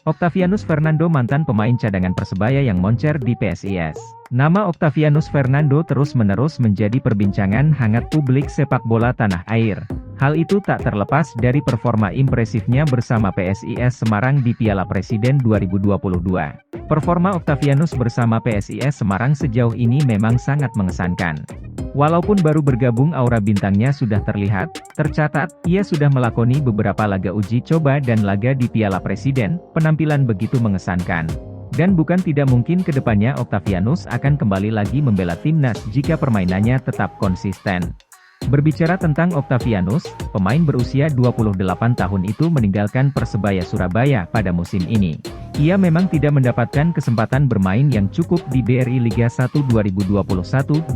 Octavianus Fernando, mantan pemain cadangan Persebaya yang moncer di PSIS. Nama Octavianus Fernando terus-menerus menjadi perbincangan hangat publik sepak bola tanah air. Hal itu tak terlepas dari performa impresifnya bersama PSIS Semarang di Piala Presiden 2022. Performa Octavianus bersama PSIS Semarang sejauh ini memang sangat mengesankan. Walaupun baru bergabung, aura bintangnya sudah terlihat. Tercatat, ia sudah melakoni beberapa laga uji coba dan laga di Piala Presiden. Penampilan begitu mengesankan. Dan bukan tidak mungkin kedepannya Octavianus akan kembali lagi membela timnas jika permainannya tetap konsisten. Berbicara tentang Octavianus, pemain berusia 28 tahun itu meninggalkan Persebaya Surabaya pada musim ini. Ia memang tidak mendapatkan kesempatan bermain yang cukup di BRI Liga 1 2021-2022,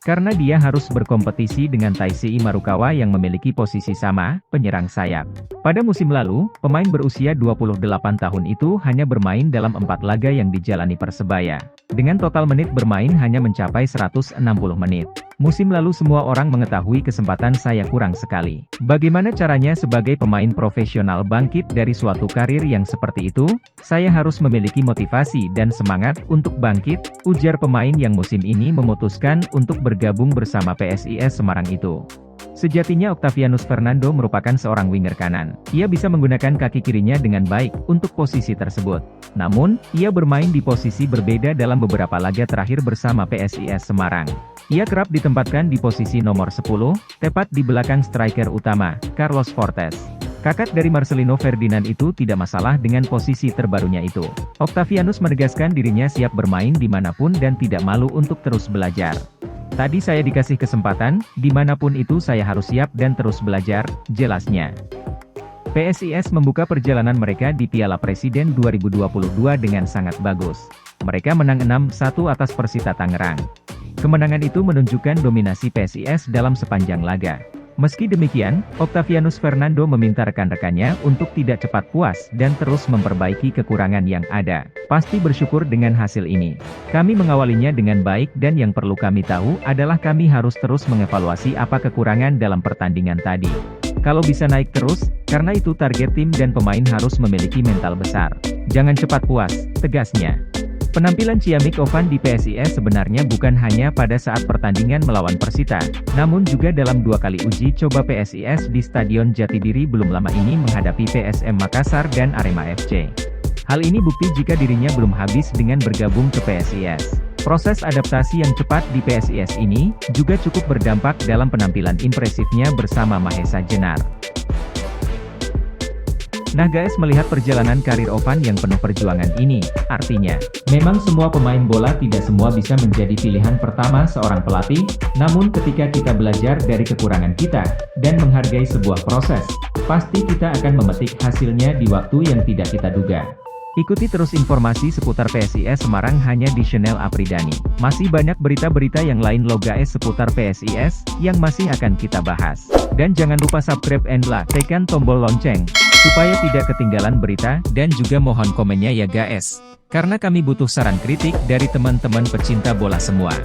karena dia harus berkompetisi dengan Taisei Marukawa yang memiliki posisi sama, penyerang sayap. Pada musim lalu, pemain berusia 28 tahun itu hanya bermain dalam 4 laga yang dijalani Persebaya. Dengan total menit bermain hanya mencapai 160 menit. Musim lalu semua orang mengetahui kesempatan saya kurang sekali. Bagaimana caranya sebagai pemain profesional bangkit dari suatu karir yang seperti itu? Saya harus memiliki motivasi dan semangat untuk bangkit, ujar pemain yang musim ini memutuskan untuk bergabung bersama PSIS Semarang itu. Sejatinya Octavianus Fernando merupakan seorang winger kanan. Ia bisa menggunakan kaki kirinya dengan baik untuk posisi tersebut. Namun, ia bermain di posisi berbeda dalam beberapa laga terakhir bersama PSIS Semarang. Ia kerap ditempatkan di posisi nomor 10, tepat di belakang striker utama, Carlos Fortes. Kakak dari Marcelino Ferdinand itu tidak masalah dengan posisi terbarunya itu. Octavianus menegaskan dirinya siap bermain dimanapun dan tidak malu untuk terus belajar. Tadi saya dikasih kesempatan, dimanapun itu saya harus siap dan terus belajar, jelasnya. PSIS membuka perjalanan mereka di Piala Presiden 2022 dengan sangat bagus. Mereka menang 6-1 atas Persita Tangerang. Kemenangan itu menunjukkan dominasi PSIS dalam sepanjang laga. Meski demikian, Octavianus Fernando meminta rekan-rekannya untuk tidak cepat puas dan terus memperbaiki kekurangan yang ada. Pasti bersyukur dengan hasil ini. Kami mengawalinya dengan baik dan yang perlu kami tahu adalah kami harus terus mengevaluasi apa kekurangan dalam pertandingan tadi. Kalau bisa naik terus, karena itu target tim dan pemain harus memiliki mental besar. Jangan cepat puas, tegasnya. Penampilan Ciamik Ovan di PSIS sebenarnya bukan hanya pada saat pertandingan melawan Persita, namun juga dalam 2 kali uji coba PSIS di Stadion Jatidiri belum lama ini menghadapi PSM Makassar dan Arema FC. Hal ini bukti jika dirinya belum habis dengan bergabung ke PSIS. Proses adaptasi yang cepat di PSIS ini juga cukup berdampak dalam penampilan impresifnya bersama Mahesa Jenar. Nah guys, melihat perjalanan karir Ovan yang penuh perjuangan ini, artinya, memang semua pemain bola tidak semua bisa menjadi pilihan pertama seorang pelatih, namun ketika kita belajar dari kekurangan kita, dan menghargai sebuah proses, pasti kita akan memetik hasilnya di waktu yang tidak kita duga. Ikuti terus informasi seputar PSIS Semarang hanya di channel Apridani. Masih banyak berita-berita yang lain loh guys seputar PSIS, yang masih akan kita bahas. Dan jangan lupa subscribe and tekan tombol lonceng, supaya tidak ketinggalan berita, dan juga mohon komennya ya guys. Karena kami butuh saran kritik dari teman-teman pecinta bola semua.